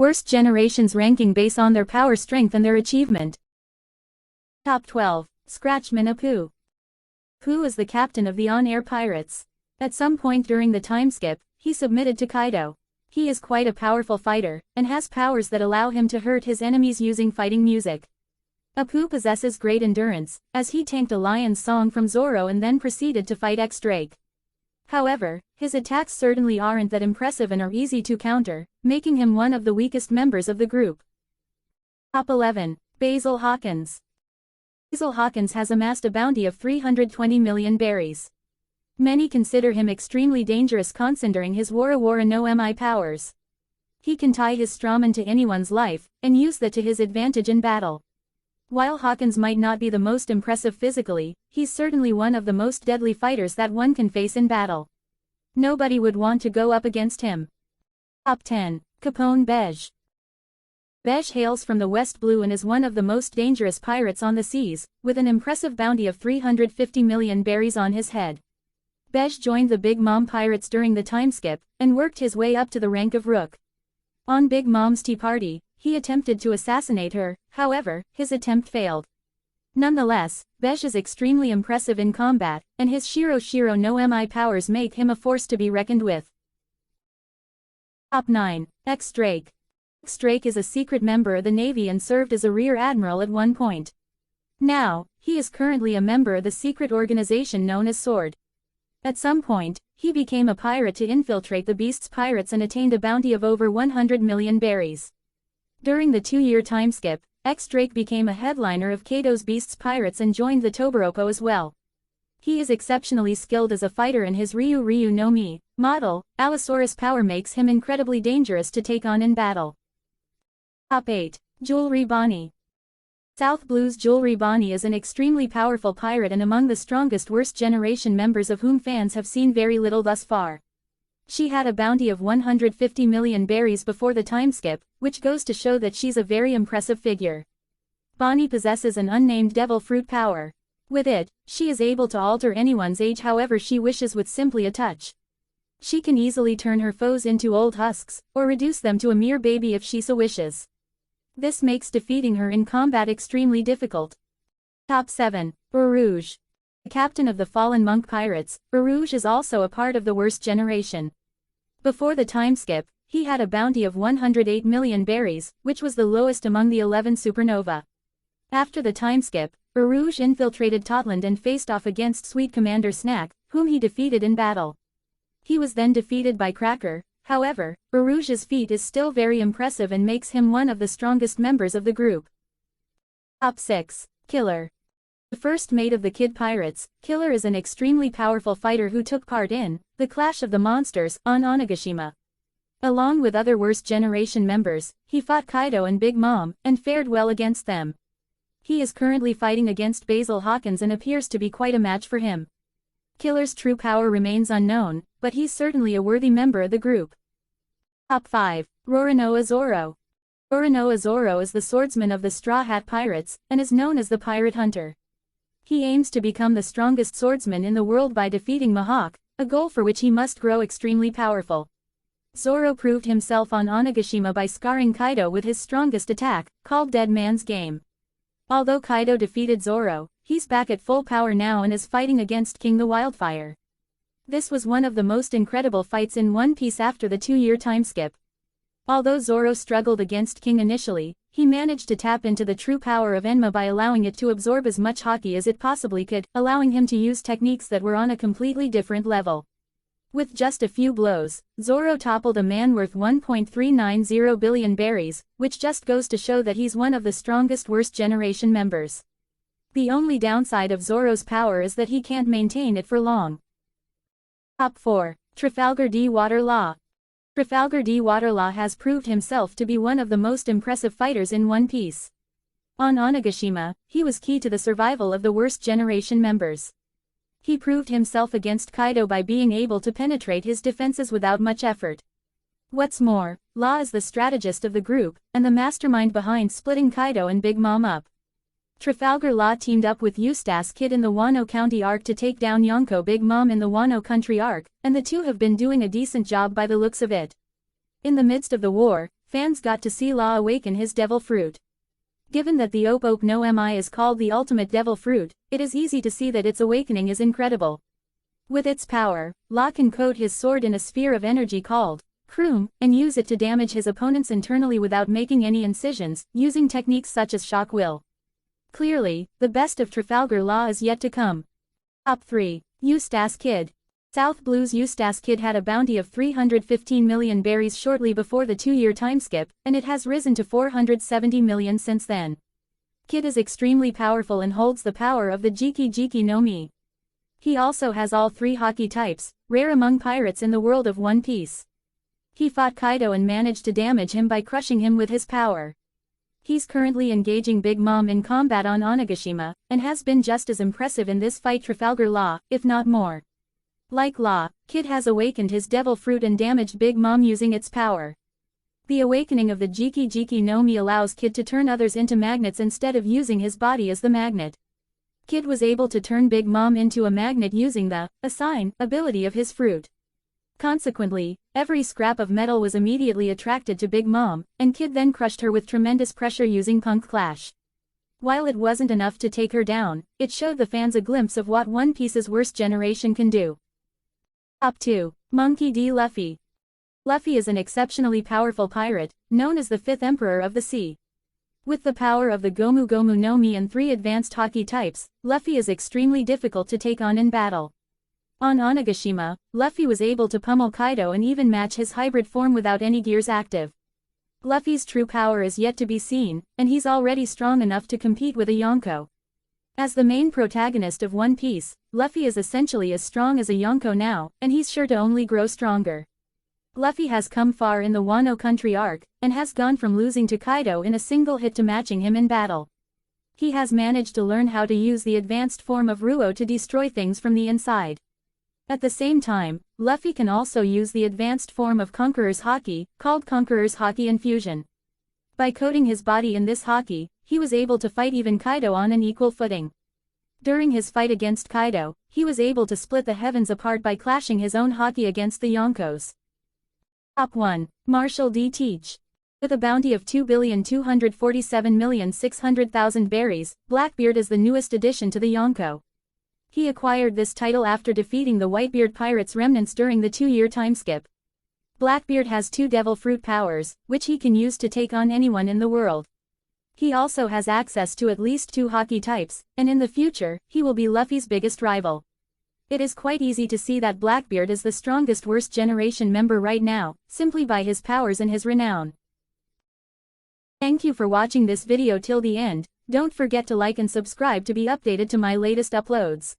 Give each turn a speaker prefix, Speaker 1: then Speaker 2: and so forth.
Speaker 1: Worst generations ranking based on their power, strength and their achievement. Top 12. Scratchman Apu. Apu is the captain of the on-air pirates. At some point during the time skip, he submitted to Kaido. He is quite a powerful fighter, and has powers that allow him to hurt his enemies using fighting music. Apu possesses great endurance, as he tanked a lion's song from Zoro and then proceeded to fight X-Drake. However, his attacks certainly aren't that impressive and are easy to counter, making him one of the weakest members of the group. Top 11. Basil Hawkins. Basil Hawkins has amassed a bounty of 320 million berries. Many consider him extremely dangerous considering his Wara no Mi powers. He can tie his strawman to anyone's life, and use that to his advantage in battle. While Hawkins might not be the most impressive physically, he's certainly one of the most deadly fighters that one can face in battle. Nobody would want to go up against him. Top 10. Capone Bej. Bej hails from the West Blue and is one of the most dangerous pirates on the seas, with an impressive bounty of 350 million berries on his head. Bej joined the Big Mom pirates during the time skip, and worked his way up to the rank of Rook. On Big Mom's tea party, he attempted to assassinate her, however, his attempt failed. Nonetheless, Bej is extremely impressive in combat, and his Shiro no Mi powers make him a force to be reckoned with. Top 9. X-Drake. X-Drake is a secret member of the Navy and served as a rear admiral at one point. Now, he is currently a member of the secret organization known as SWORD. At some point, he became a pirate to infiltrate the Beast's pirates and attained a bounty of over 100 million berries. During the 2-year time skip, X-Drake became a headliner of Kaido's Beast's pirates and joined the Tobiroko as well. He is exceptionally skilled as a fighter and his Ryu no Mi model, Allosaurus power makes him incredibly dangerous to take on in battle. Top 8. Jewelry Bonnie. South Blue's Jewelry Bonnie is an extremely powerful pirate and among the strongest worst generation members of whom fans have seen very little thus far. She had a bounty of 150 million berries before the time skip, which goes to show that she's a very impressive figure. Bonnie possesses an unnamed devil fruit power. With it, she is able to alter anyone's age however she wishes with simply a touch. She can easily turn her foes into old husks, or reduce them to a mere baby if she so wishes. This makes defeating her in combat extremely difficult. Top 7. Rouge. The captain of the fallen monk pirates, Rouge is also a part of the worst generation. Before the time skip, he had a bounty of 108 million berries, which was the lowest among the 11 supernova. After the time skip, Rouge infiltrated Totland and faced off against Sweet Commander Snack, whom he defeated in battle. He was then defeated by Cracker. However, Rouge's feat is still very impressive and makes him one of the strongest members of the group. Top 6. Killer. The first mate of the Kid Pirates, Killer is an extremely powerful fighter who took part in the Clash of the Monsters on Onigashima. Along with other worst generation members, he fought Kaido and Big Mom, and fared well against them. He is currently fighting against Basil Hawkins and appears to be quite a match for him. Killer's true power remains unknown, but he's certainly a worthy member of the group. Top 5. Roronoa Zoro. Roronoa Zoro is the swordsman of the Straw Hat Pirates, and is known as the Pirate Hunter. He aims to become the strongest swordsman in the world by defeating Mihawk, a goal for which he must grow extremely powerful. Zoro proved himself on Onigashima by scarring Kaido with his strongest attack, called Dead Man's Game. Although Kaido defeated Zoro, he's back at full power now and is fighting against King the Wildfire. This was one of the most incredible fights in One Piece after the 2-year time skip. Although Zoro struggled against King initially, he managed to tap into the true power of Enma by allowing it to absorb as much haki as it possibly could, allowing him to use techniques that were on a completely different level. With just a few blows, Zoro toppled a man worth 1.390 billion berries, which just goes to show that he's one of the strongest worst generation members. The only downside of Zoro's power is that he can't maintain it for long. Top 4. Trafalgar D. Waterlaw. Trafalgar D. Waterlaw has proved himself to be one of the most impressive fighters in One Piece. On Onigashima, he was key to the survival of the worst generation members. He proved himself against Kaido by being able to penetrate his defenses without much effort. What's more, Law is the strategist of the group, and the mastermind behind splitting Kaido and Big Mom up. Trafalgar Law teamed up with Eustace Kid in the Wano County arc to take down Yonko Big Mom in the Wano Country arc, and the two have been doing a decent job by the looks of it. In the midst of the war, fans got to see Law awaken his devil fruit. Given that the Op Op no Mi is called the ultimate devil fruit, it is easy to see that its awakening is incredible. With its power, Law can coat his sword in a sphere of energy called Kroom, and use it to damage his opponents internally without making any incisions, using techniques such as shock will. Clearly, the best of Trafalgar Law is yet to come. Top 3. Eustace Kid. South Blue's Eustace Kid had a bounty of 315 million berries shortly before the 2-year timeskip, and it has risen to 470 million since then. Kid is extremely powerful and holds the power of the Jiki Jiki no Mi. He also has all 3 Haki types, rare among pirates in the world of One Piece. He fought Kaido and managed to damage him by crushing him with his power. He's currently engaging Big Mom in combat on Onigashima, and has been just as impressive in this fight Trafalgar Law, if not more. Like Law, Kid has awakened his devil fruit and damaged Big Mom using its power. The awakening of the Jiki Jiki no Mi allows Kid to turn others into magnets instead of using his body as the magnet. Kid was able to turn Big Mom into a magnet using the assign ability of his fruit. Consequently, every scrap of metal was immediately attracted to Big Mom, and Kid then crushed her with tremendous pressure using Punk Clash. While it wasn't enough to take her down, it showed the fans a glimpse of what One Piece's worst generation can do. Top 2. Monkey D. Luffy. Luffy is an exceptionally powerful pirate, known as the 5th Emperor of the Sea. With the power of the Gomu Gomu no Mi and 3 advanced Haki types, Luffy is extremely difficult to take on in battle. On Onigashima, Luffy was able to pummel Kaido and even match his hybrid form without any gears active. Luffy's true power is yet to be seen, and he's already strong enough to compete with a Yonko. As the main protagonist of One Piece, Luffy is essentially as strong as a Yonko now, and he's sure to only grow stronger. Luffy has come far in the Wano Country arc, and has gone from losing to Kaido in a single hit to matching him in battle. He has managed to learn how to use the advanced form of Ruo to destroy things from the inside. At the same time, Luffy can also use the advanced form of Conqueror's Haki, called Conqueror's Haki Infusion. By coating his body in this Haki, he was able to fight even Kaido on an equal footing. During his fight against Kaido, he was able to split the heavens apart by clashing his own Haki against the Yonkos. Top 1. Marshall D. Teach. With a bounty of 2,247,600,000 berries, Blackbeard is the newest addition to the Yonko. He acquired this title after defeating the Whitebeard Pirates' remnants during the 2-year timeskip. Blackbeard has 2 devil fruit powers, which he can use to take on anyone in the world. He also has access to at least 2 Haki types, and in the future, he will be Luffy's biggest rival. It is quite easy to see that Blackbeard is the strongest worst generation member right now, simply by his powers and his renown. Thank you for watching this video till the end. Don't forget to like and subscribe to be updated to my latest uploads.